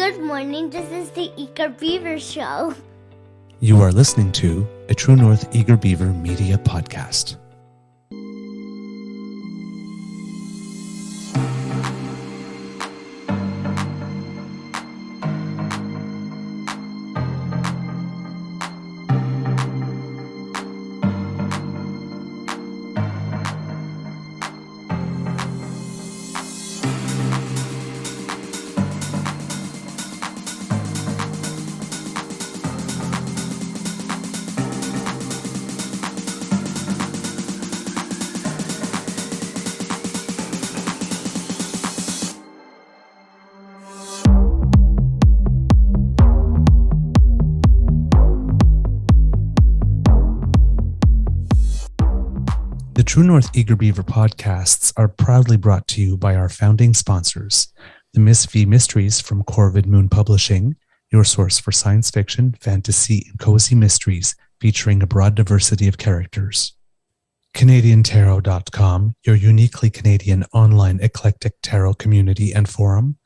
Good morning, this is the Eager Beaver Show. You are listening to a True North Eager Beaver Media Podcast. The True North Eager Beaver podcasts are proudly brought to you by our founding sponsors, the Miss V Mysteries from Corvid Moon Publishing, your source for science fiction, fantasy, and cozy mysteries featuring a broad diversity of characters. CanadianTarot.com, your uniquely Canadian online eclectic tarot community and forum,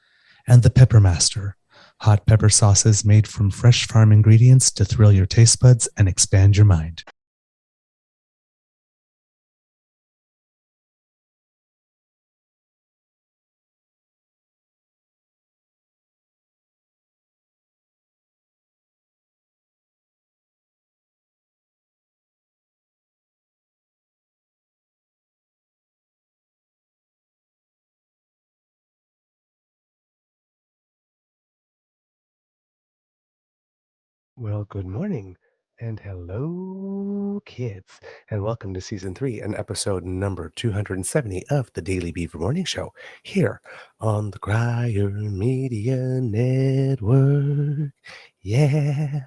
and the Peppermaster, hot pepper sauces made from fresh farm ingredients to thrill your taste buds and expand your mind. Well, good morning and hello, kids, and welcome to season 3 and episode number 270 of the Daily Beaver Morning Show here on the Crier Media Network. Yeah,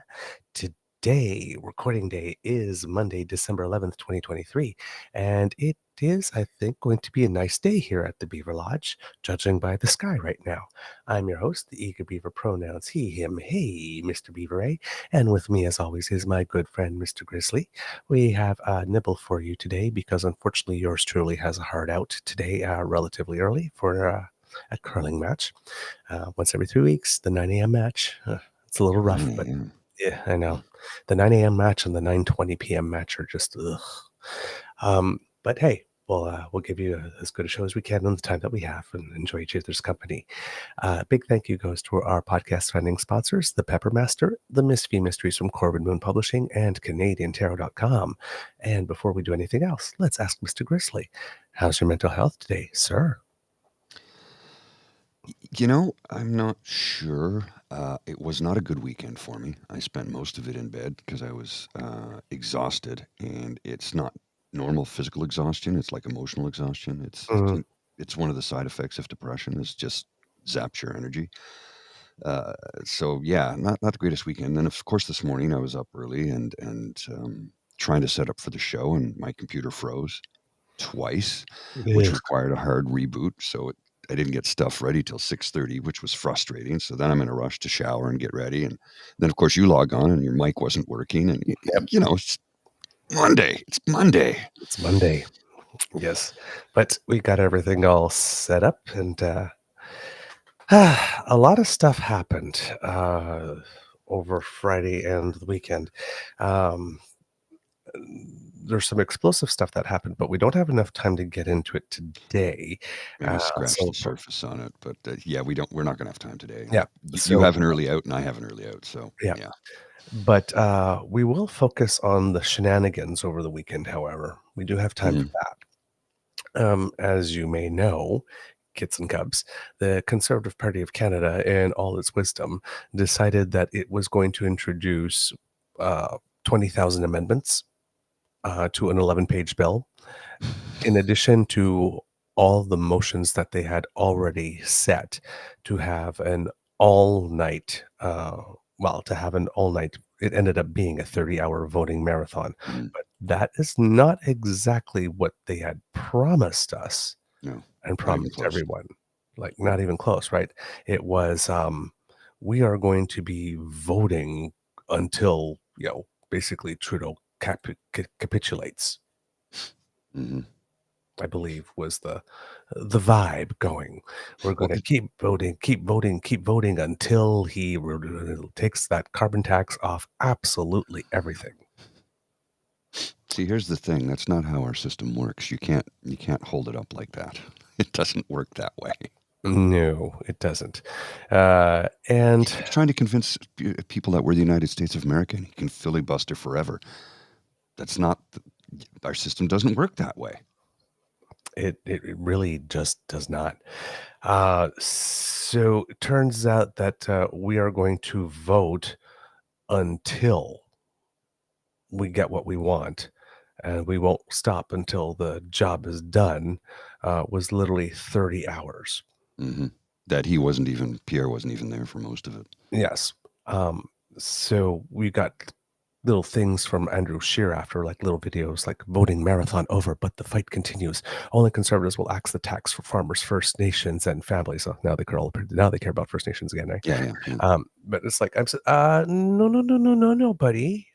today, recording day is Monday, December 11th, 2023, and it is, I think, going to be a nice day here at the Beaver Lodge, judging by the sky right now. I'm your host, the Eager Beaver, pronouns he, him, hey, Mr. Beaver A. And with me, as always, is my good friend, Mr. Grizzly. We have a nibble for you today because, unfortunately, yours truly has a hard out today relatively early for a curling match. Once every 3 weeks, the 9 a.m. match. It's a little rough, but yeah, I know. The 9 a.m. match and the 9:20 p.m. match are just ugh. But hey, we'll give you as good a show as we can in the time that we have and enjoy each other's company. Big thank you goes to our podcast funding sponsors, the Peppermaster, the Miss V Mysteries from Corvid Moon Publishing, and CanadianTarot.com. And before we do anything else, let's ask Mr. Grizzly, how's your mental health today, sir? You know, I'm not sure. It was not a good weekend for me. I spent most of it in bed because I was exhausted, and it's not normal physical exhaustion. It's like emotional exhaustion. It's one of the side effects of depression. Is just zaps your energy. So yeah, not the greatest weekend. Then of course this morning I was up early and trying to set up for the show, and my computer froze twice, which required a hard reboot. So I didn't get stuff ready till 6:30, which was frustrating. So then I'm in a rush to shower and get ready. And then, of course, you log on and your mic wasn't working. And, you know, it's Monday. It's Monday. It's Monday. Yes. But we got everything all set up. And a lot of stuff happened over Friday and the weekend. There's some explosive stuff that happened, but we don't have enough time to get into it today. Maybe scratch the surface on it, but yeah, we're not gonna have time today. Yeah, you have an early out, and I have an early out, so yeah. But we will focus on the shenanigans over the weekend. However, we do have time for that. As you may know, kids and cubs, the Conservative Party of Canada, in all its wisdom, decided that it was going to introduce 20,000 amendments to an 11-page bill, in addition to all the motions that they had already set to have an all-night, it ended up being a 30-hour voting marathon. But that is not exactly what they had promised us and promised everyone. Like, not even close, right? It was, we are going to be voting until, basically Trudeau capitulates. I believe, was the vibe going. We're Well, going to keep voting, keep voting, keep voting until he takes that carbon tax off absolutely everything. see, here's the thing. That's not how our system works. You can't hold it up like that. It doesn't work that way. No, it doesn't. And He's trying to convince people that we're the United States of America and he can filibuster forever. That's not our system doesn't work that way. it really just does not. So it turns out that we are going to vote until we get what we want, and we won't stop until the job is done. Was literally 30 hours. Mm-hmm. That Pierre wasn't even there for most of it. Yes. So we got little things from Andrew Scheer after, like little videos like voting marathon over, but the fight continues. Only conservatives will axe the tax for farmers, First Nations, and families. So now they care about First Nations again, right? Yeah. But it's like no, buddy.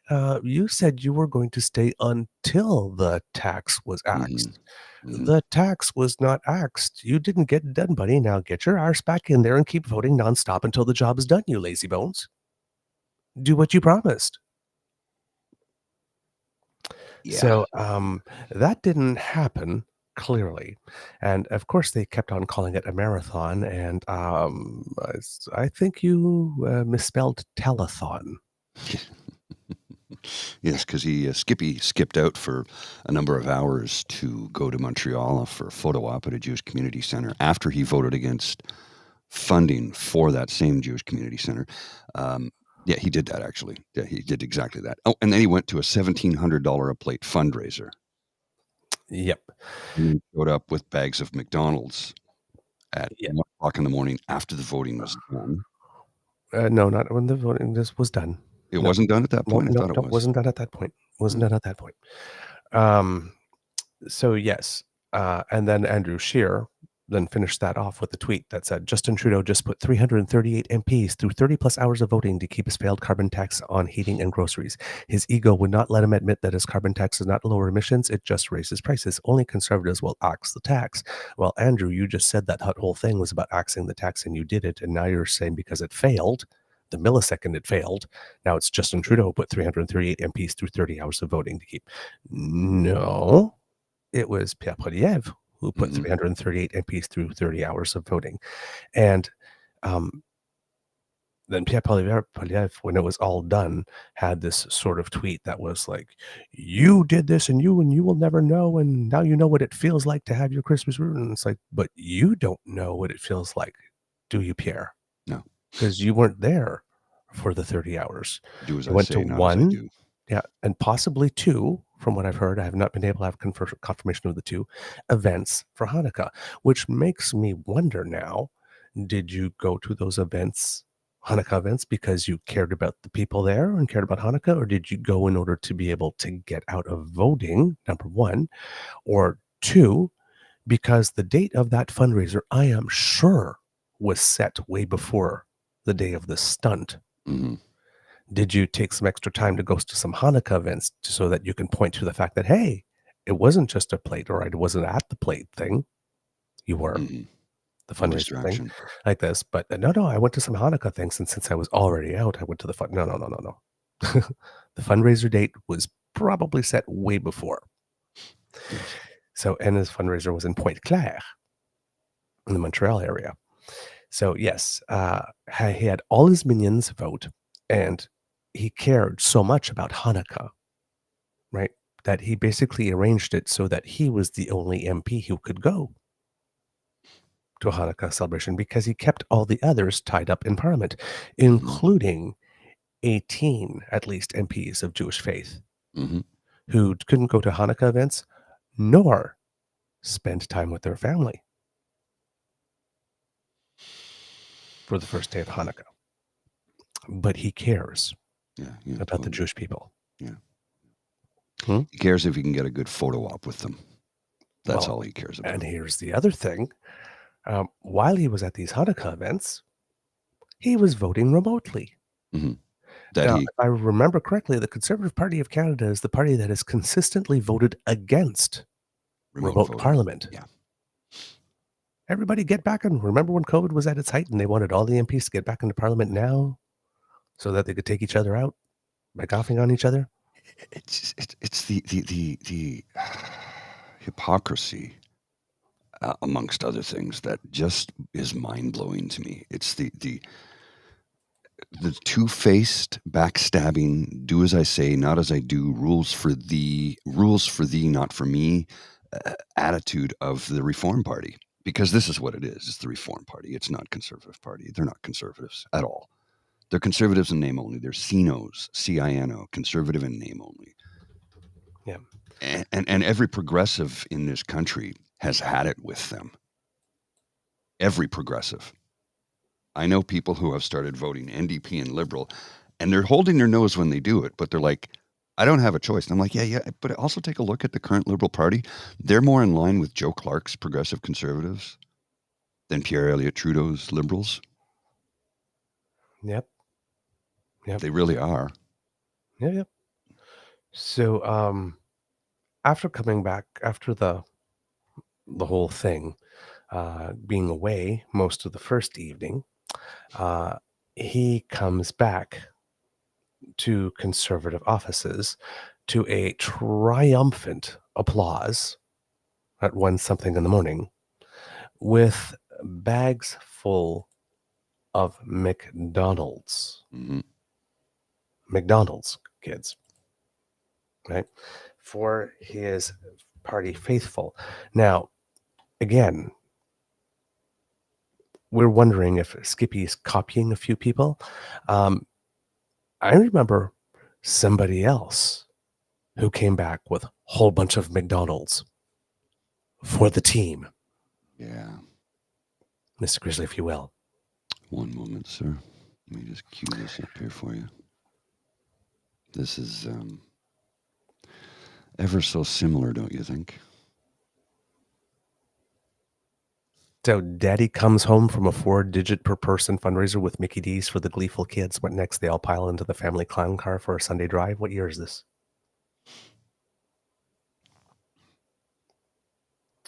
You said you were going to stay until the tax was axed. Mm-hmm. The tax was not axed. You didn't get it done, buddy. Now get your arse back in there and keep voting nonstop until the job is done, you lazy bones. Do what you promised. Yeah. So that didn't happen, clearly. And of course, they kept on calling it a marathon. And I think you misspelled telethon. Yes, because Skippy skipped out for a number of hours to go to Montreal for a photo op at a Jewish community center after he voted against funding for that same Jewish community center. Yeah, he did that, actually. Yeah, he did exactly that. Oh, and then he went to a $1,700 a plate fundraiser. Yep. And he showed up with bags of McDonald's at 1 o'clock in the morning after the voting was done. No, not when the voting was done. It wasn't done at that point? I thought it was. Wasn't done at that point. Wasn't done at that point. So, yes. And then Andrew Scheer then finished that off with a tweet that said, Justin Trudeau just put 338 MPs through 30 plus hours of voting to keep his failed carbon tax on heating and groceries. His ego would not let him admit that his carbon tax does not lower emissions. It just raises prices. Only conservatives will axe the tax. Well, Andrew, you just said that whole thing was about axing the tax and you did it. And now you're saying because it failed, the millisecond it failed, now it's Justin Trudeau who put 338 MPs through 30 hours of voting to keep. No, it was Pierre Poilievre who put 338 MPs through 30 hours of voting. And then Pierre Poilievre, when it was all done, had this sort of tweet that was like, you did this and you will never know, and now you know what it feels like to have your Christmas room. And it's like, but you don't know what it feels like, do you, Pierre? No. Because you weren't there for the 30 hours. Do as you I went say, to not one, as I do. Yeah, and possibly two, from what I've heard. I have not been able to have confirmation of the two events for Hanukkah, which makes me wonder now, did you go to those events, Hanukkah events, because you cared about the people there and cared about Hanukkah, or did you go in order to be able to get out of voting, number one, or two, because the date of that fundraiser, I am sure, was set way before the day of the stunt. Mm-hmm. Did you take some extra time to go to some Hanukkah events so that you can point to the fact that, hey, it wasn't just a plate, or I wasn't at the plate thing. You were the fundraiser thing like this. But no, I went to some Hanukkah things. And since I was already out, I went to the fun. No. The fundraiser date was probably set way before. So, and his fundraiser was in Pointe-Claire in the Montreal area. So, yes, he had all his minions vote, and he cared so much about Hanukkah, right, that he basically arranged it so that he was the only MP who could go to a Hanukkah celebration, because he kept all the others tied up in Parliament, including 18, at least, MPs of Jewish faith who couldn't go to Hanukkah events nor spend time with their family for the first day of Hanukkah. But he cares about the Jewish people. Yeah. He cares if he can get a good photo op with them. That's all he cares about. And here's the other thing. While he was at these Hanukkah events, he was voting remotely. Now, if I remember correctly, the Conservative Party of Canada is the party that has consistently voted against remote voting. parliament. Yeah. Everybody get back and remember when COVID was at its height and they wanted all the MPs to get back into parliament now so that they could take each other out by coughing on each other? It's the hypocrisy, amongst other things, that just is mind-blowing to me. It's the two-faced, backstabbing, do as I say, not as I do, rules for thee, not for me, attitude of the Reform Party. Because this is what it is. It's the Reform Party. It's not Conservative Party. They're not conservatives at all. They're conservatives in name only. They're CINOs, C-I-N-O, conservative in name only. Yeah. And every progressive in this country has had it with them. Every progressive. I know people who have started voting NDP and Liberal, and they're holding their nose when they do it, but they're like, I don't have a choice. And I'm like, yeah, but also take a look at the current Liberal Party. They're more in line with Joe Clark's progressive conservatives than Pierre Elliott Trudeau's Liberals. Yep. They really are. Yep. So after coming back, after the whole thing, being away most of the first evening, he comes back to conservative offices to a triumphant applause at 1-something in the morning with bags full of McDonald's. Mm-hmm. McDonald's, kids, right? For his party faithful. Now, again, we're wondering if Skippy's copying a few people. I remember somebody else who came back with a whole bunch of McDonald's for the team. Yeah. Mr. Grizzly, if you will. One moment, sir. Let me just cue this up here for you. This is ever so similar, don't you think? So Daddy comes home from a 4-digit per person fundraiser with Mickey D's for the gleeful kids. What next? They all pile into the family clown car for a Sunday drive. What year is this?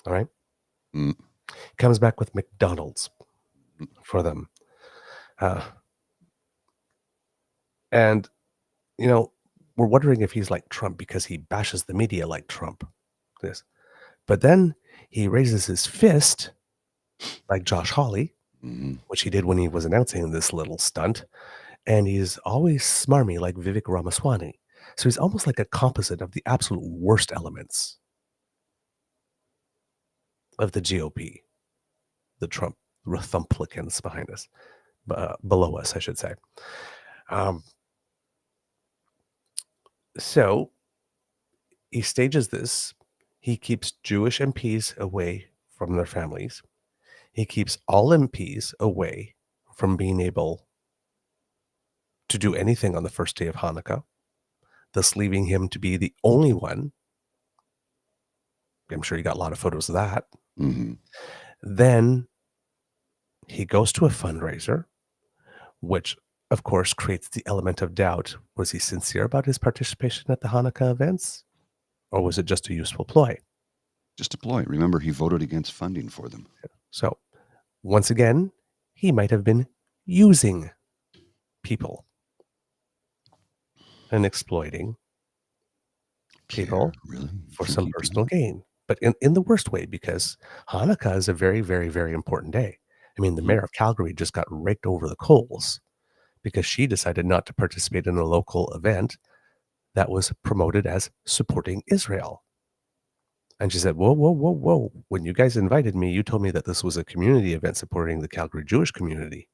All right. Comes back with McDonald's for them. And, you know, we're wondering if he's like Trump because he bashes the media like Trump. But then he raises his fist like Josh Hawley, which he did when he was announcing this little stunt. And he's always smarmy like Vivek Ramaswamy. So he's almost like a composite of the absolute worst elements of the GOP, the Trump Rethumplicans behind us, below us, I should say. So he stages this. He keeps Jewish MPs away from their families. He keeps all MPs away from being able to do anything on the first day of Hanukkah, thus leaving him to be the only one. I'm sure you got a lot of photos of that. Then he goes to a fundraiser, which, of course, creates the element of doubt. Was he sincere about his participation at the Hanukkah events? Or was it just a useful ploy? Just a ploy. Remember, he voted against funding for them. So, once again, he might have been using people and exploiting people for some personal gain. But in the worst way, because Hanukkah is a very, very, very important day. I mean, the mayor of Calgary just got raked over the coals because she decided not to participate in a local event that was promoted as supporting Israel. And she said, whoa. When you guys invited me, you told me that this was a community event supporting the Calgary Jewish community.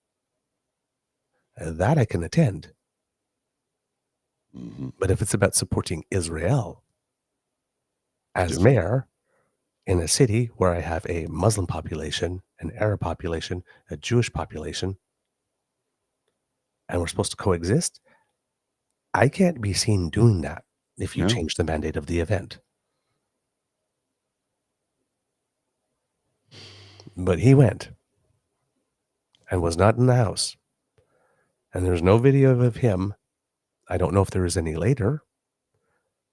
That I can attend. But if it's about supporting Israel as mayor in a city where I have a Muslim population, an Arab population, a Jewish population, and we're supposed to coexist, I can't be seen doing that if you change the mandate of the event. But he went and was not in the house. And there's no video of him. I don't know if there is any later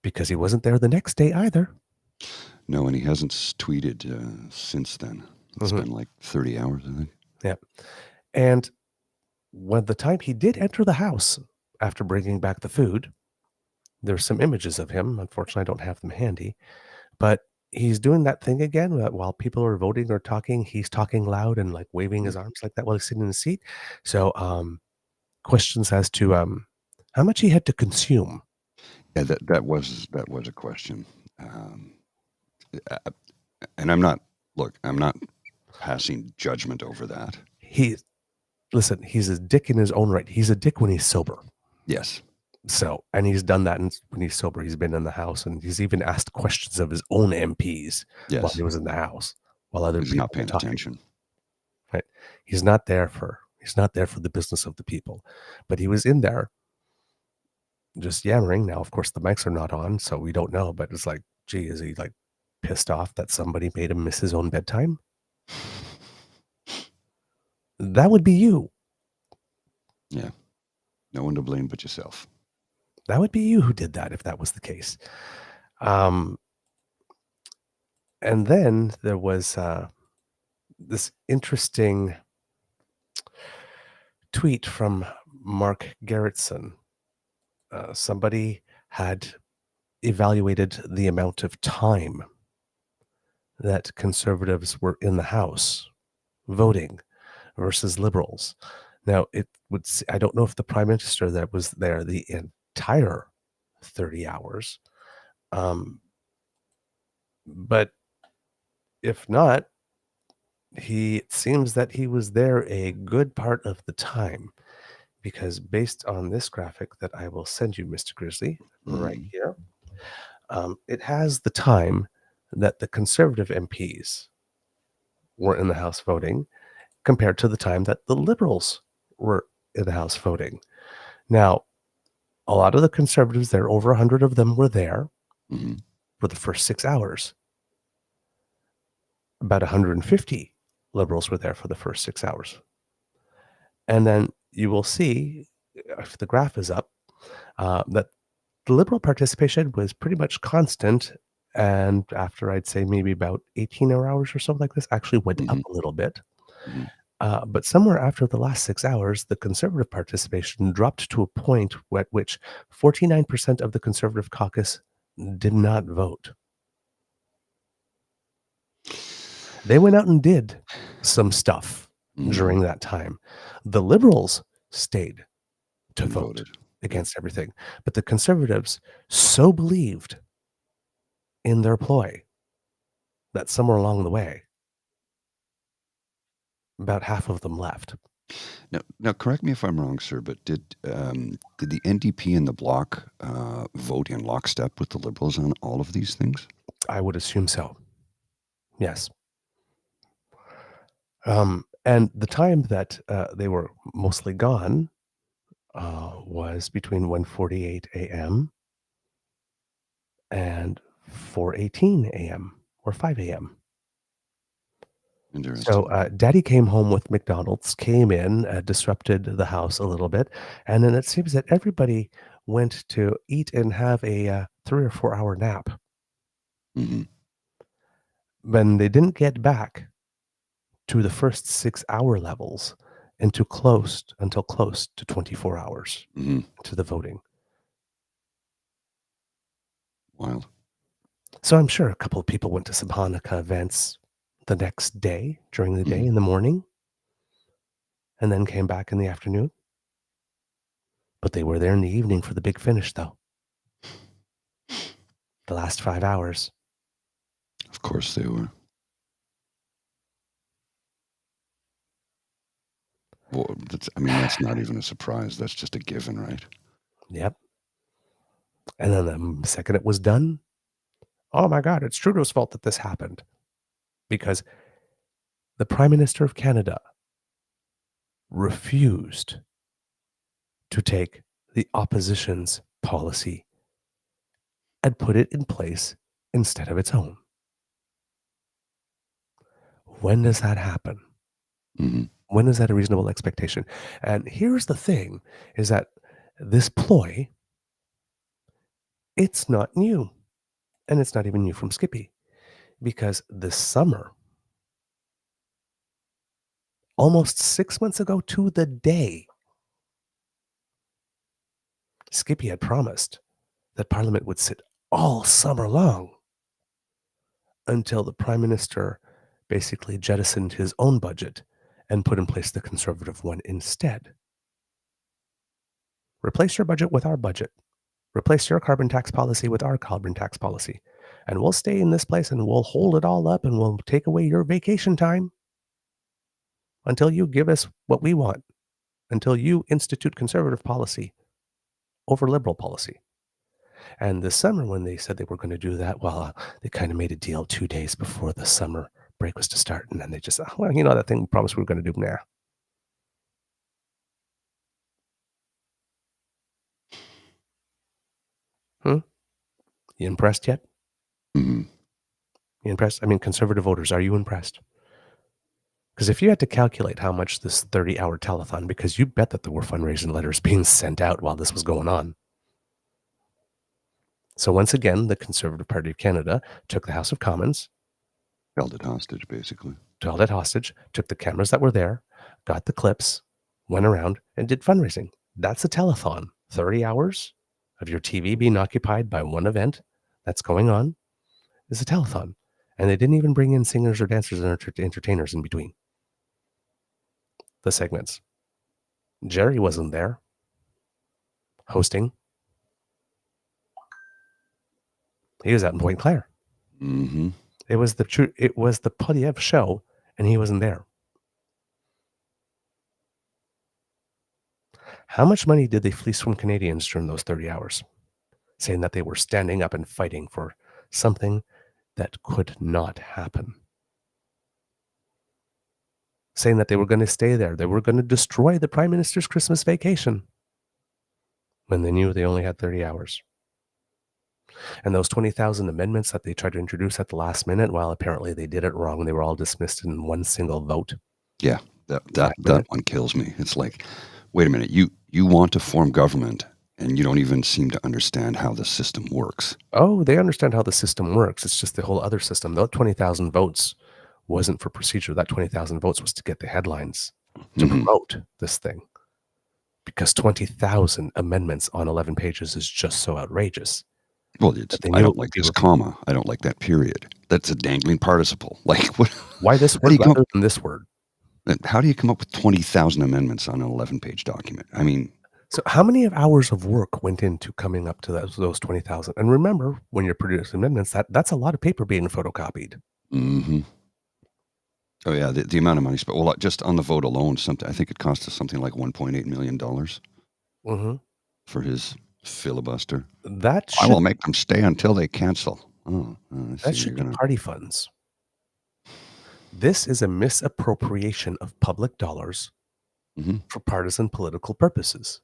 because he wasn't there the next day either. No, and he hasn't tweeted since then. It's been like 30 hours, I think. Yeah. And when the time he did enter the house after bringing back the food, there's some images of him. Unfortunately, I don't have them handy, but he's doing that thing again while people are voting or talking. He's talking loud and like waving his arms like that while he's sitting in the seat. So, questions as to how much he had to consume. Yeah, that was a question. And I'm not passing judgment over that. Listen, he's a dick in his own right. He's a dick when he's sober. Yes. So, and he's done that when he's sober. He's been in the house and he's even asked questions of his own MPs while he was in the house, while other He's people not paying were talking. attention. Right? He's not there for the business of the people, but he was in there just yammering. Now, of course, the mics are not on, so we don't know. But it's like, gee, is he like pissed off that somebody made him miss his own bedtime? That would be you. Yeah. No one to blame but yourself. That would be you who did that if that was the case. And then there was this interesting tweet from Mark Gerritsen. Somebody had evaluated the amount of time that conservatives were in the House voting versus liberals. Now, I don't know if the prime minister that was there the entire 30 hours, but if not, it seems that he was there a good part of the time, because based on this graphic that I will send you, Mr. Grizzly, right here, it has the time that the conservative MPs were in the House voting compared to the time that the liberals were in the House voting. Now, a lot of the conservatives there, over 100 of them were there for the first 6 hours. About 150 liberals were there for the first 6 hours. And then you will see, if the graph is up, that the liberal participation was pretty much constant. And after, I'd say, maybe about 18 hours or something like this, actually went up a little bit. But somewhere after the last 6 hours, the conservative participation dropped to a point at which 49% of the conservative caucus did not vote. They went out and did some stuff during that time. The liberals stayed to vote against everything. But the conservatives so believed in their ploy that somewhere along the way, about half of them left. Now, correct me if I'm wrong, sir, but did the NDP and the Bloc vote in lockstep with the Liberals on all of these things? I would assume so. Yes. And the time that they were mostly gone was between 1:48 a.m. and 4:18 a.m. or 5 a.m. So Daddy came home with McDonald's, came in, disrupted the house a little bit, and then it seems that everybody went to eat and have a 3 or 4 hour nap. When they didn't get back to the first 6 hour levels until close to 24 hours to the voting. Wild. So I'm sure a couple of people went to some Hanukkah events the next day, during the day, in the morning, and then came back in the afternoon. But they were there in the evening for the big finish, though. The last 5 hours. Of course they were. Well, that's not even a surprise. That's just a given, right? Yep. And then the second it was done, oh my God, it's Trudeau's fault that this happened. Because the Prime Minister of Canada refused to take the opposition's policy and put it in place instead of its own. When does that happen? When is that a reasonable expectation? And here's the thing, is that this ploy, it's not new. And it's not even new from Skippy. because this summer, almost 6 months ago to the day, Skippy had promised that Parliament would sit all summer long until the Prime Minister basically jettisoned his own budget and put in place the Conservative one instead. Replace your budget with our budget. Replace your carbon tax policy with our carbon tax policy. And we'll stay in this place and we'll hold it all up and we'll take away your vacation time until you give us what we want, until you institute conservative policy over liberal policy. And this summer, when they said they were going to do that, well, they kind of made a deal 2 days before the summer break was to start. And then they just, well, you know, that thing we promised we were going to do now. You impressed yet? Mm-hmm. You impressed? I mean, conservative voters, are you impressed? Because if you had to calculate how much this 30-hour telethon, because you bet that there were fundraising letters being sent out while this was going on. So once again, the Conservative Party of Canada took the House of Commons. Held it hostage, basically. Held it hostage, took the cameras that were there, got the clips, went around and did fundraising. That's a telethon. 30 hours of your TV being occupied by one event that's going on is a telethon. And they didn't even bring in singers or dancers and entertainers in between the segments. Jerry wasn't there hosting. He was out in Point Claire. Mm-hmm. It was the Poilievre show, and he wasn't there. How much money did they fleece from Canadians during those 30 hours? Saying that they were standing up and fighting for something that could not happen. Saying that they were going to stay there. They were going to destroy the Prime Minister's Christmas vacation when they knew they only had 30 hours. And those 20,000 amendments that they tried to introduce at the last minute, well, apparently they did it wrong. They were all dismissed in one single vote. Yeah, that one kills me. It's like, wait a minute, you want to form government and you don't even seem to understand how the system works. Oh, they understand how the system works. It's just the whole other system. That 20,000 votes wasn't for procedure. That 20,000 votes was to get the headlines to promote this thing. Because 20,000 amendments on 11 pages is just so outrageous. Well, I don't like this comma. I don't like that period. That's a dangling participle. Like, what? Why this word rather than this word? How do you come up with 20,000 amendments on an 11-page document? I mean... So how many hours of work went into coming up to those 20,000? And remember, when you're producing amendments, that's a lot of paper being photocopied. Mm-hmm. Oh, yeah, the amount of money spent. Well, just on the vote alone, I think it cost us something like $1.8 million for his filibuster. I will make them stay until they cancel. That should be party funds. This is a misappropriation of public dollars for partisan political purposes.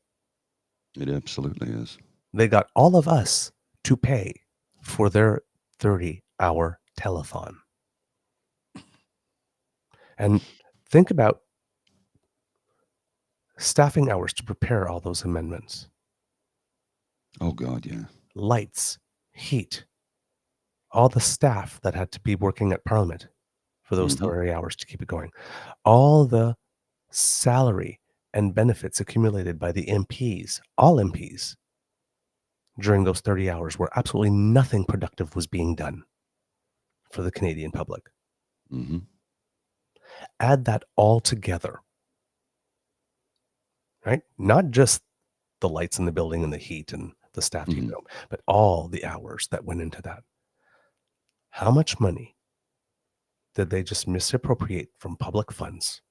It absolutely is. They got all of us to pay for their 30-hour telethon. And think about staffing hours to prepare all those amendments. Oh, God, yeah. Lights, heat, all the staff that had to be working at Parliament for those 30 hours to keep it going. All the salary and benefits accumulated by the MPs, all MPs, during those 30 hours where absolutely nothing productive was being done for the Canadian public. Add that all together, right? Not just the lights in the building and the heat and the staff to keep going, but all the hours that went into that. How much money did they just misappropriate from public funds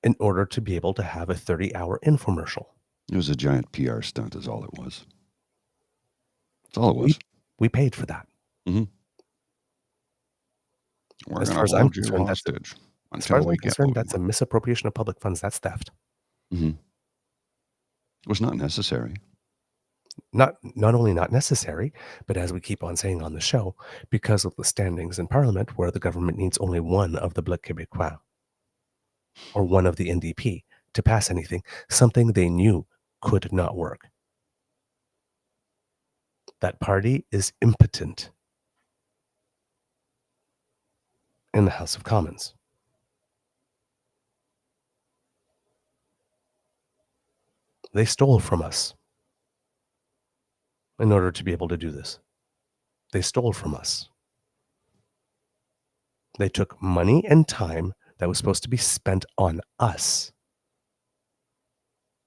in order to be able to have a 30-hour infomercial? It was a giant PR stunt is all it was. That's all it was. We paid for that. As far as I'm concerned, that's a misappropriation of public funds. That's theft. It was not necessary. Not only not necessary, but as we keep on saying on the show, because of the standings in Parliament where the government needs only one of the Bloc Québécois or one of the NDP to pass anything, something they knew could not work. That party is impotent. in the House of Commons. They stole from us in order to be able to do this. They stole from us. They took money and time that was supposed to be spent on us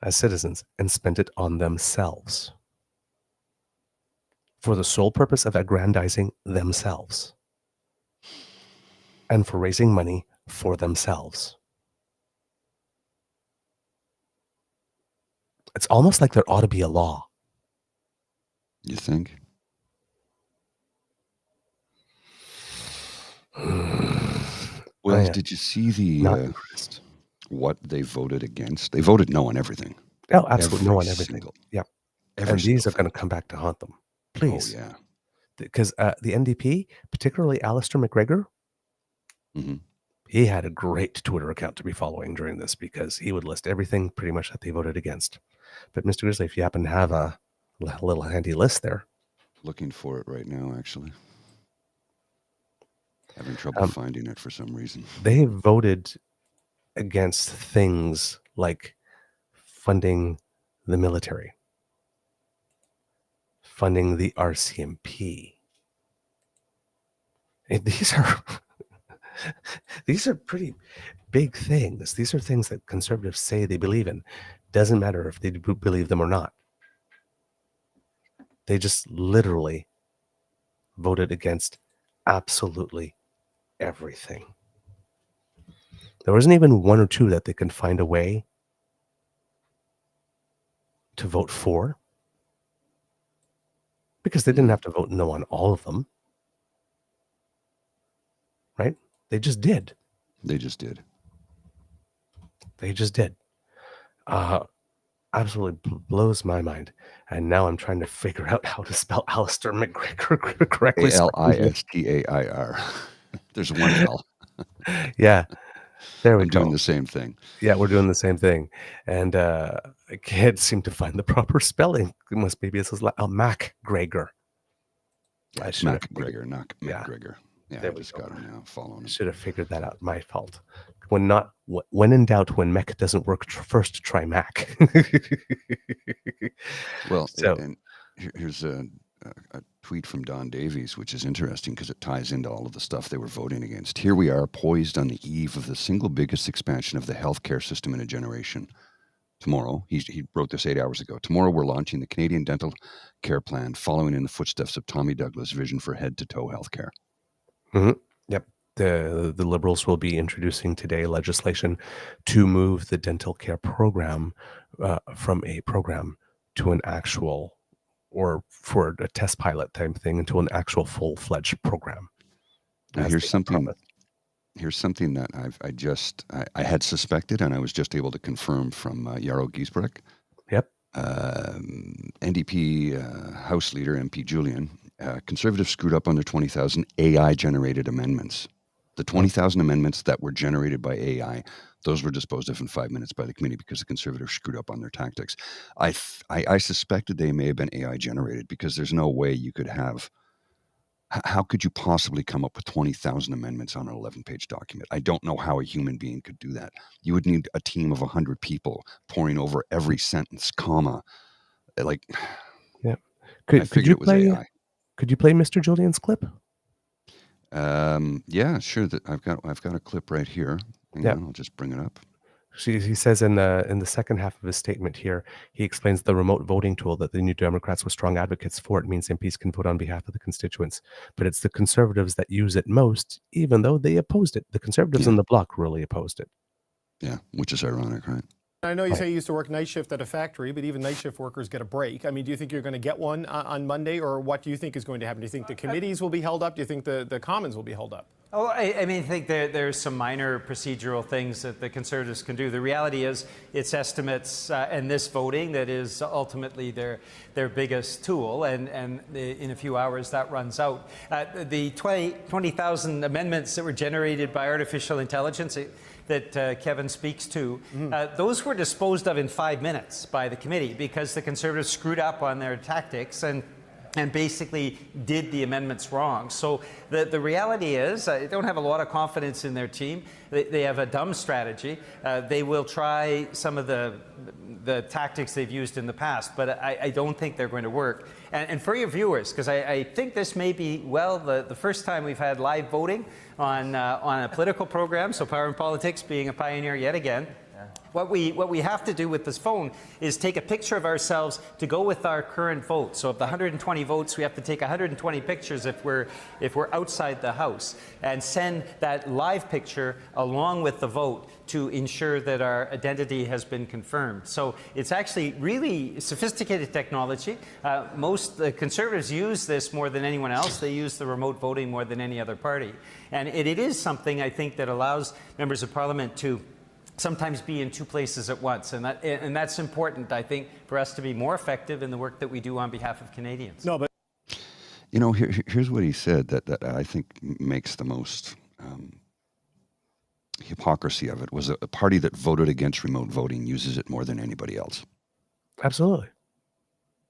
as citizens and spent it on themselves for the sole purpose of aggrandizing themselves and for raising money for themselves. It's almost like there ought to be a law. You think? Well, did you see the what they voted against? They voted no on everything. Oh, absolutely no on everything. Single, Yeah. And these are going to come back to haunt them. Please. Oh, yeah. Because the NDP, particularly Alistair McGregor, he had a great Twitter account to be following during this because he would list everything pretty much that they voted against. But Mr. Grizzly, if you happen to have a little handy list there. Looking for it right now, actually. Having trouble finding it for some reason. They voted against things like funding the military, funding the RCMP. And these are pretty big things. These are things that conservatives say they believe in. Doesn't matter if they believe them or not. They just literally voted against absolutely everything. There wasn't even one or two that they can find a way to vote for, because they didn't have to vote no on all of them. Right? They just did. They just did. They just did. Absolutely blows my mind. And now I'm trying to figure out how to spell Alistair McGregor correctly. Alistair. There's one L. Yeah. There we I'm go. doing the same thing. Yeah, we're doing the same thing. And I can't seem to find the proper spelling. Maybe this is like MacGregor. MacGregor, not McGregor. Yeah, I just got him now, following him. Should have figured that out. My fault. When in doubt, when Mech doesn't work, first try Mac. Well, and here's a tweet from Don Davies, which is interesting because it ties into all of the stuff they were voting against. Here we are, poised on the eve of the single biggest expansion of the healthcare system in a generation. Tomorrow, he wrote this 8 hours ago. Tomorrow, we're launching the Canadian Dental Care Plan, following in the footsteps of Tommy Douglas' vision for head-to-toe healthcare. Mm-hmm. Yep. The Liberals will be introducing today legislation to move the dental care program from a program to an actual, or for a test pilot type thing, into an actual full-fledged program. Now, here's something that I had suspected, and I was just able to confirm from Yarrow Giesbrecht. Yep. NDP House Leader MP Julian. Conservatives screwed up on their 20,000 AI-generated amendments. The 20,000 amendments that were generated by AI, those were disposed of in 5 minutes by the committee because the Conservatives screwed up on their tactics. I suspected they may have been AI-generated because there's no way you could have... How could you possibly come up with 20,000 amendments on an 11-page document? I don't know how a human being could do that. You would need a team of 100 people poring over every sentence, comma. Like, yeah. I figured it was AI. Could you play Mr. Julian's clip? Yeah, sure. I've got a clip right here. Hang on, I'll just bring it up. He says in the second half of his statement here, he explains the remote voting tool that the New Democrats were strong advocates for. It means MPs can vote on behalf of the constituents, but it's the Conservatives that use it most, even though they opposed it. The Conservatives in the bloc really opposed it. Yeah, which is ironic, right? I know you say you used to work night shift at a factory, but even night shift workers get a break. I mean, do you think you're going to get one on Monday, or what do you think is going to happen? Do you think the committees will be held up? Do you think the Commons will be held up? Oh, I mean, I think there's some minor procedural things that the Conservatives can do. The reality is it's estimates and this voting that is ultimately their biggest tool, and in a few hours that runs out. The 20,000 amendments that were generated by artificial intelligence that Kevin speaks to, those were disposed of in 5 minutes by the committee because the Conservatives screwed up on their tactics, and and basically did the amendments wrong. So the reality is, I don't have a lot of confidence in their team. They have a dumb strategy. They will try some of the tactics they've used in the past, but I don't think they're going to work. And for your viewers, because I think this may be, well, the first time we've had live voting on a political program, so Power and Politics being a pioneer yet again. What we have to do with this phone is take a picture of ourselves to go with our current vote. So of the 120 votes, we have to take 120 pictures if we're outside the House, and send that live picture along with the vote to ensure that our identity has been confirmed. So it's actually really sophisticated technology. Most Conservatives use this more than anyone else. They use the remote voting more than any other party. And it is something, I think, that allows members of Parliament to sometimes be in two places at once. And that's important, I think, for us to be more effective in the work that we do on behalf of Canadians. No, but You know, here's what he said that I think makes the most hypocrisy of it, was a party that voted against remote voting uses it more than anybody else. Absolutely.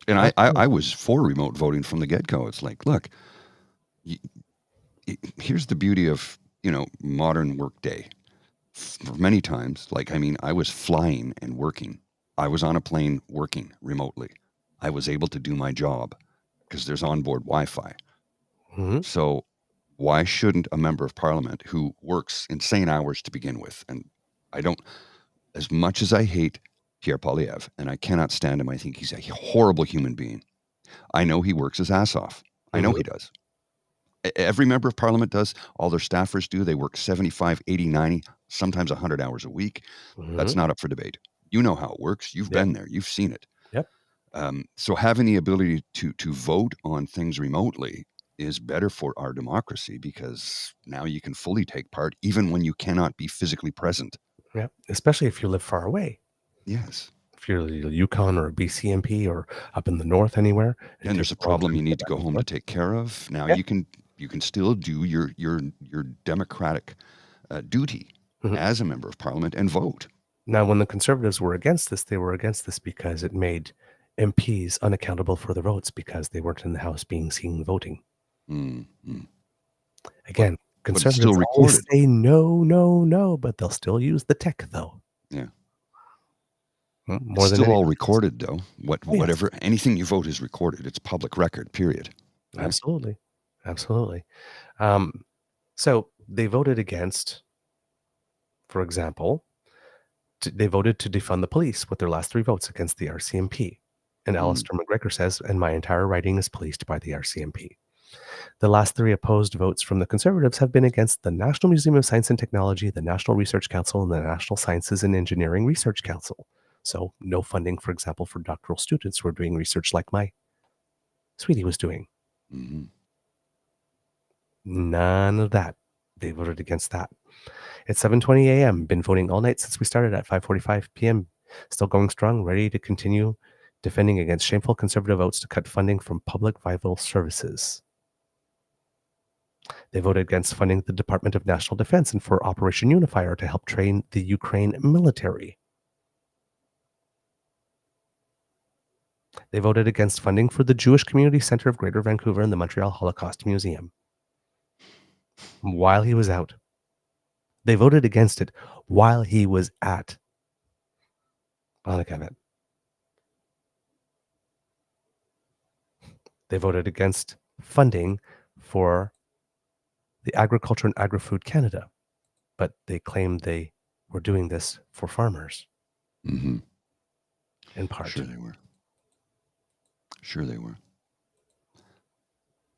And I was for remote voting from the get-go. It's like, look, here's the beauty of, modern work day. For many times, I was flying and working. I was on a plane working remotely. I was able to do my job because there's onboard Wi-Fi. Mm-hmm. So why shouldn't a member of Parliament who works insane hours to begin with, and as much as I hate Pierre Poilievre, and I cannot stand him, I think he's a horrible human being. I know he works his ass off. I know he does. Every member of Parliament does. All their staffers do. They work 75, 80, 90, sometimes 100 hours a week. Mm-hmm. That's not up for debate. You know how it works. You've been there. You've seen it. Yep. So having the ability to vote on things remotely is better for our democracy, because now you can fully take part even when you cannot be physically present. Yeah, especially if you live far away. Yes. If you're a Yukon or a BC MP or up in the north anywhere. And there's a problem you need to go home to take care of. Now you can still do your democratic duty as a member of Parliament and vote. Now, when the Conservatives were against this, they were against this because it made MPs unaccountable for the votes because they weren't in the House being seen voting. Mm-hmm. Again, but it's Conservatives still always recorded. say no, but they'll still use the tech, though. Yeah. More It's than still all anything. recorded, though. Whatever, anything you vote is recorded. It's public record, period. Right? Absolutely. So they voted against, for example, they voted to defund the police with their last 3 votes against the RCMP. And Alistair McGregor says, and my entire riding is policed by the RCMP. The last 3 opposed votes from the Conservatives have been against the National Museum of Science and Technology, the National Research Council, and the National Sciences and Engineering Research Council. So no funding, for example, for doctoral students who are doing research like my sweetie was doing. Mm-hmm. None of that. They voted against that. It's 7:20 a.m. Been voting all night since we started at 5:45 p.m. Still going strong, ready to continue defending against shameful Conservative votes to cut funding from public vital services. They voted against funding the Department of National Defense and for Operation Unifier to help train the Ukraine military. They voted against funding for the Jewish Community Center of Greater Vancouver and the Montreal Holocaust Museum. While he was out. They voted against it while he was at Monica. They voted against funding for the Agriculture and Agri-Food Canada, but they claimed they were doing this for farmers. Mm-hmm. In part. Sure they were.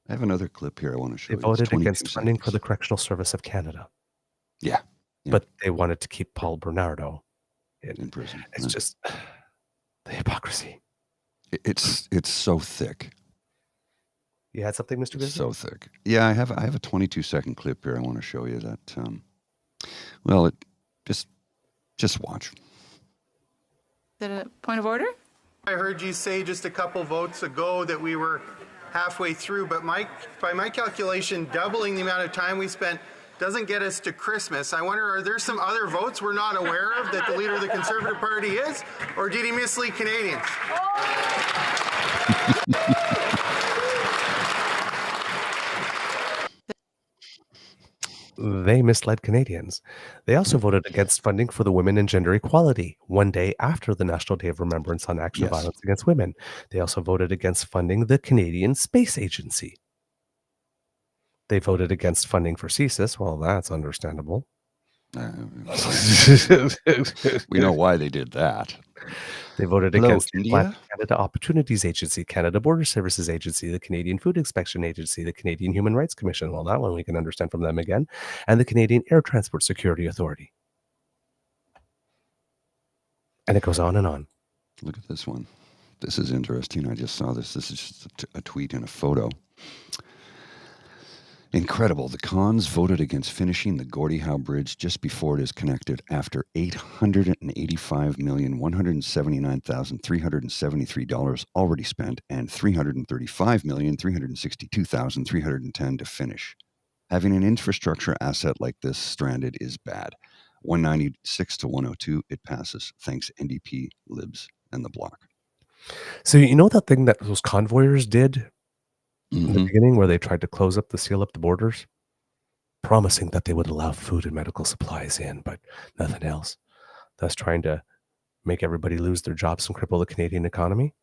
I have another clip here I want to show They you. voted against funding for the Correctional Service of Canada. Yeah. But they wanted to keep Paul Bernardo in prison. It's just the hypocrisy. It's so thick. You had something, Mr. Business? So thick. Yeah, I have a 22-second clip here I want to show you that just watch. Is that a point of order? I heard you say just a couple votes ago that we were halfway through, but by my calculation, doubling the amount of time we spent doesn't get us to Christmas. I wonder, are there some other votes we're not aware of that the leader of the Conservative Party is, or did he mislead Canadians? They misled Canadians. They also voted against funding for the Women and Gender Equality one day after the National Day of Remembrance on Actual Yes. Violence Against Women. They also voted against funding the Canadian Space Agency. They voted against funding for CSIS. Well, that's understandable. We know why they did that. They voted Hello, against the India? Atlantic Canada Opportunities Agency, Canada Border Services Agency, the Canadian Food Inspection Agency, the Canadian Human Rights Commission. Well, that one we can understand from them again. And the Canadian Air Transport Security Authority. And it goes on and on. Look at this one. This is interesting. I just saw this. This is just a tweet and a photo. Incredible. The Cons voted against finishing the Gordie Howe Bridge just before it is connected after $885,179,373 already spent and $335,362,310 to finish. Having an infrastructure asset like this stranded is bad. 196 to 102, it passes. Thanks, NDP, Libs, and the Bloc. So you know that thing that those convoyers did in the Mhm. beginning where they tried to seal up the borders? Promising that they would allow food and medical supplies in, but nothing else. Thus trying to make everybody lose their jobs and cripple the Canadian economy.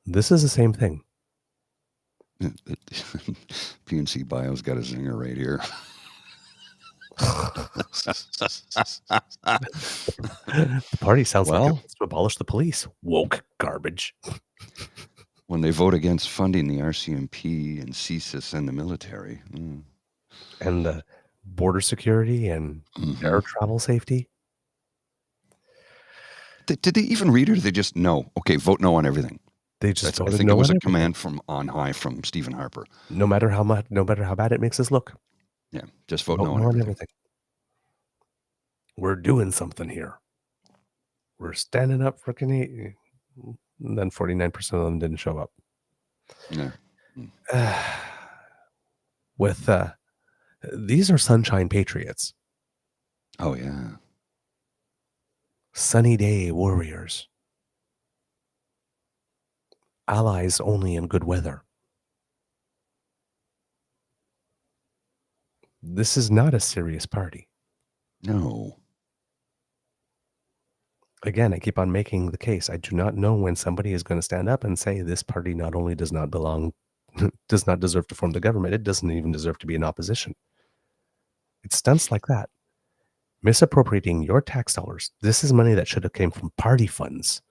This is the same thing. PNC Bio's got a zinger right here. The party sounds like it Well- wants to abolish the police. Woke garbage. When they vote against funding the RCMP and CSIS and the military. And the border security and air travel safety. Did they even read it, or did they just no? Okay, vote no on everything. They just I voted think no it was on a everything. command from on high from Stephen Harper. No matter how bad it makes us look. Yeah, just vote Vote no on everything. We're doing something here. We're standing up for Canadian. And then 49% of them didn't show up. Yeah. With these are sunshine patriots. Oh yeah. Sunny day warriors. Allies only in good weather. This is not a serious party. No. Again, I keep on making the case. I do not know when somebody is going to stand up and say this party not only does not deserve to form the government, it doesn't even deserve to be in opposition. It's stunts like that. Misappropriating your tax dollars. This is money that should have came from party funds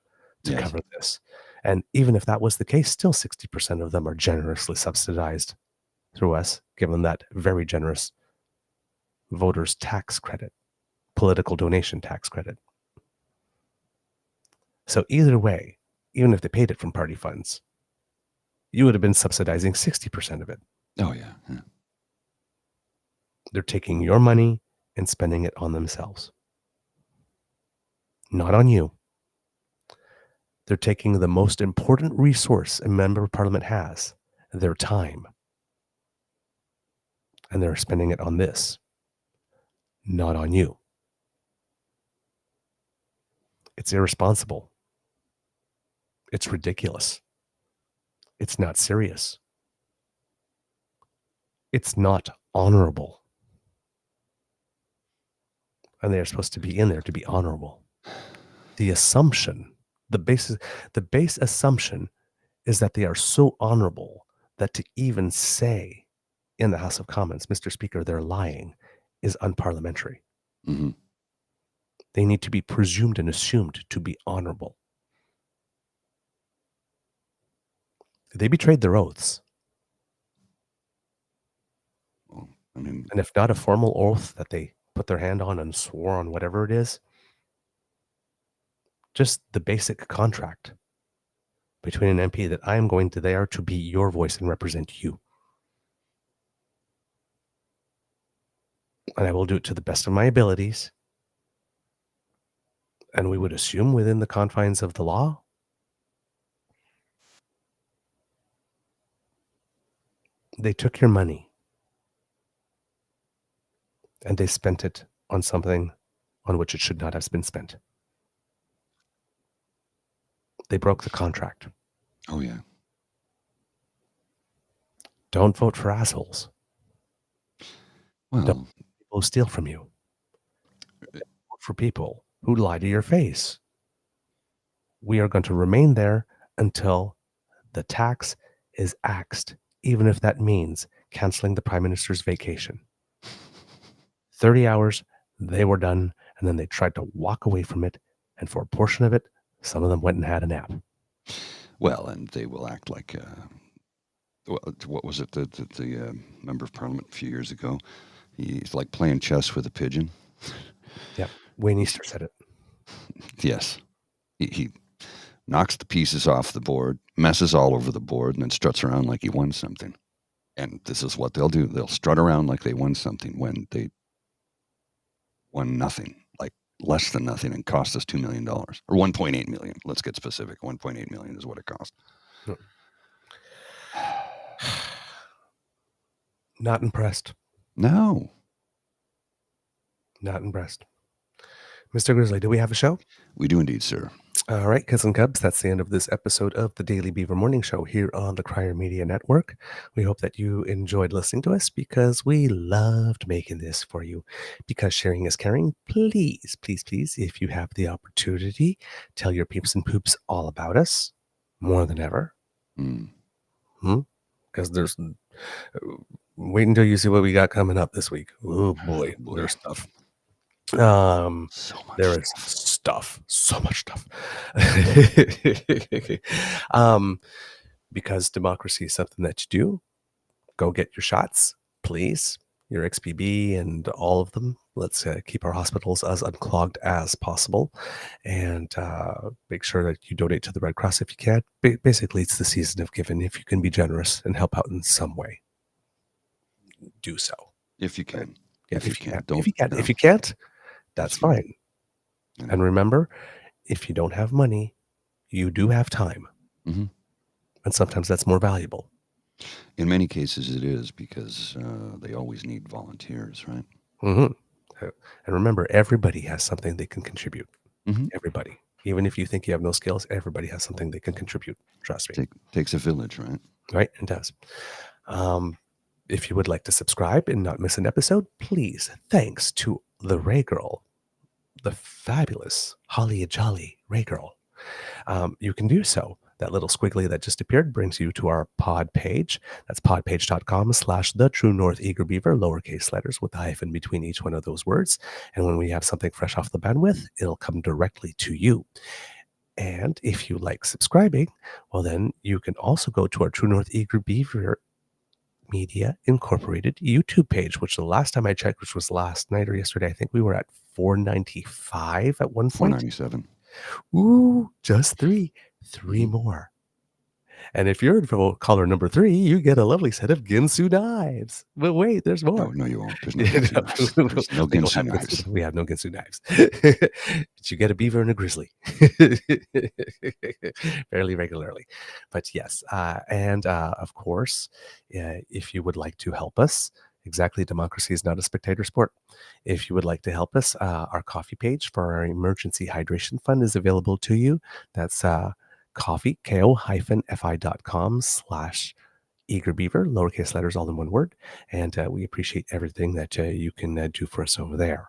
to cover this. And even if that was the case, still 60% of them are generously subsidized through us, given that very generous voters tax credit, political donation tax credit. So either way, even if they paid it from party funds, you would have been subsidizing 60% of it. Oh yeah. They're taking your money and spending it on themselves. Not on you. They're taking the most important resource a member of parliament has, their time. And they're spending it on this. Not on you. It's irresponsible. It's ridiculous. It's not serious. It's not honorable. And they're supposed to be in there to be honorable. The assumption, the base assumption is that they are so honorable that to even say in the House of Commons, Mr. Speaker, they're lying, is unparliamentary. Mm-hmm. They need to be presumed and assumed to be honorable. They betrayed their oaths. Well, I mean, And if not a formal oath that they put their hand on and swore on whatever it is, just the basic contract between an MP that I am going to there to be your voice and represent you. And I will do it to the best of my abilities. And we would assume within the confines of the law. They took your money and they spent it on something on which it should not have been spent. They broke the contract. oh yeah. Don't vote for assholes. Well, Don't people steal from you. Work for people who lie to your face. We are going to remain there until the tax is axed, even if that means canceling the Prime Minister's vacation. 30 hours, they were done, and then they tried to walk away from it, and for a portion of it, some of them went and had a nap. well, and they will act like, what was it, the member of parliament a few years ago? He's like playing chess with a pigeon. Yeah, Wayne Easter said it. Yes. He knocks the pieces off the board, messes all over the board, and then struts around like he won something. And this is what they'll do. They'll strut around like they won something when they won nothing, like less than nothing, and cost us $2 million or 1.8 million. Let's get specific. 1.8 million is what it cost. Not impressed. No. Not impressed. Mr. Grizzly, do we have a show? We do indeed, sir. All right, kids and cubs, that's the end of this episode of the Daily Beaver Morning Show here on the Crier Media Network. We hope that you enjoyed listening to us because we loved making this for you. Because sharing is caring, please, please, please, if you have the opportunity, tell your peeps and poops all about us more than ever. Because there's... wait until you see what we got coming up this week. Oh boy, there's stuff. So much there is stuff, so much stuff. Because democracy is something that you do. Go get your shots, please. Your XBB and all of them. Let's keep our hospitals as unclogged as possible, and make sure that you donate to the Red Cross if you can. Basically, it's the season of giving. If you can be generous and help out in some way, do so. If you can. Yeah, if you can. If you can't, that's fine. And remember, if you don't have money, you do have time. Mm-hmm. And sometimes that's more valuable. In many cases, it is, because they always need volunteers, right? Mm-hmm. And remember, everybody has something they can contribute. Mm-hmm. Everybody. Even if you think you have no skills, everybody has something they can contribute. Trust me. Takes a village, right? Right, it does. If you would like to subscribe and not miss an episode, please, thanks to the Ray Girl, the fabulous Holly Jolly Ray Girl, you can do so. That little squiggly that just appeared brings you to our pod page. That's podpage.com/thetruenortheagerbeaver, lowercase letters with a hyphen between each one of those words. And when we have something fresh off the bandwidth, it'll come directly to you. And if you like subscribing, well, then you can also go to our True North Eager Beaver Media Incorporated YouTube page, which the last time I checked, which was last night or yesterday, I think we were at 495 at one point. 497. Ooh, just three more. And if you're caller number 3, you get a lovely set of Ginsu knives. But wait, there's more. No, you won't. There's no Ginsu knives. There's no Ginsu knives. We have no Ginsu knives. But you get a beaver and a grizzly. Fairly regularly. But yes. And of course, if you would like to help us, exactly, democracy is not a spectator sport. If you would like to help us, our coffee page for our emergency hydration fund is available to you. That's coffee, ko-fi.com/eagerbeaver, lowercase letters, all in one word. And we appreciate everything that you can do for us over there.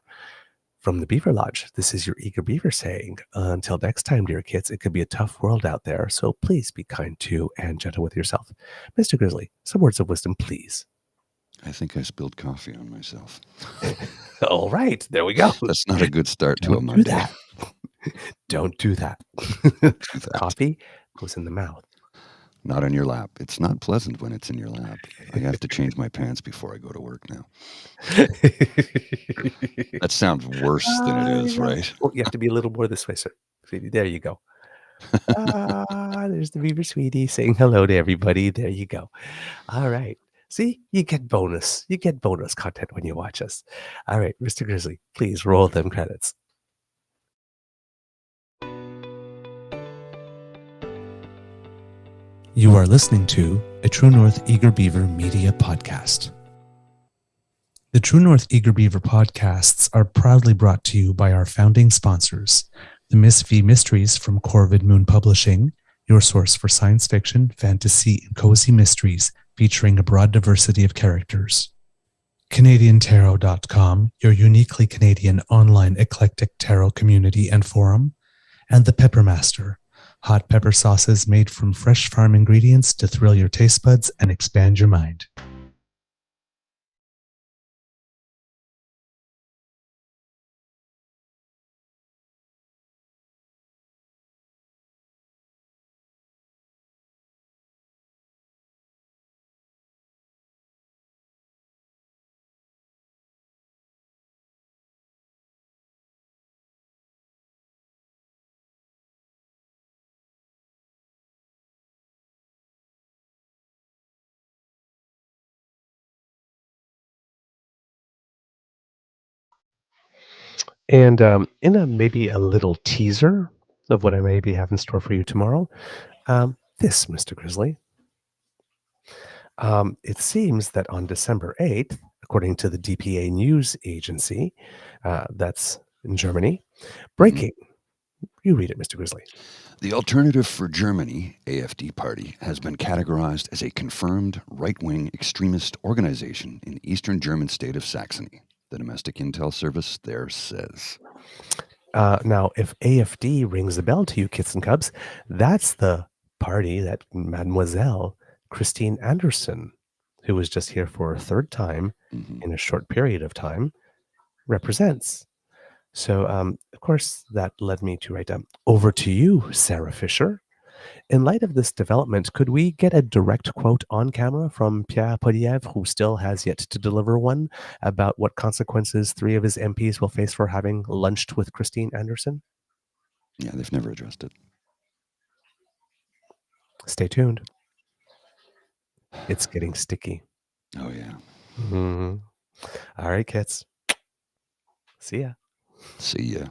From the Beaver Lodge, this is your Eager Beaver saying, until next time, dear kids, it could be a tough world out there, so please be kind to and gentle with yourself. Mr. Grizzly, some words of wisdom, please. I think I spilled coffee on myself. All right, there we go. That's not a good start to a Monday. Don't do that. Coffee goes in the mouth. Not on your lap. It's not pleasant when it's in your lap. I have to change my pants before I go to work now. That sounds worse than it is, right? Well, you have to be a little more this way, sir. There you go. There's the Beaver Sweetie saying hello to everybody. There you go. All right. See, you get bonus. You get bonus content when you watch us. All right, Mr. Grizzly, please roll them credits. You are listening to a True North Eager Beaver media podcast. The True North Eager Beaver podcasts are proudly brought to you by our founding sponsors, the Miss V Mysteries from Corvid Moon Publishing, your source for science fiction, fantasy, and cozy mysteries featuring a broad diversity of characters. CanadianTarot.com, your uniquely Canadian online eclectic tarot community and forum, and the Peppermaster, hot pepper sauces made from fresh farm ingredients to thrill your taste buds and expand your mind. And in a maybe a little teaser of what I maybe have in store for you tomorrow, this, Mr. Grizzly. It seems that on December 8th, according to the DPA news agency, that's in Germany, breaking. You read it, Mr. Grizzly. The Alternative for Germany, AfD party, has been categorized as a confirmed right-wing extremist organization in the eastern German state of Saxony, the domestic intel service there says. Now, if AfD rings the bell to you, kits and cubs, that's the party that Mademoiselle Christine Anderson, who was just here for a third time in a short period of time, represents. So, of course, that led me to write over to you, Sarah Fisher. In light of this development, could we get a direct quote on camera from Pierre Poilievre, who still has yet to deliver one, about what consequences 3 of his MPs will face for having lunched with Christine Anderson? Yeah, they've never addressed it. Stay tuned. It's getting sticky. Oh, yeah. All right, kids. See ya. See ya.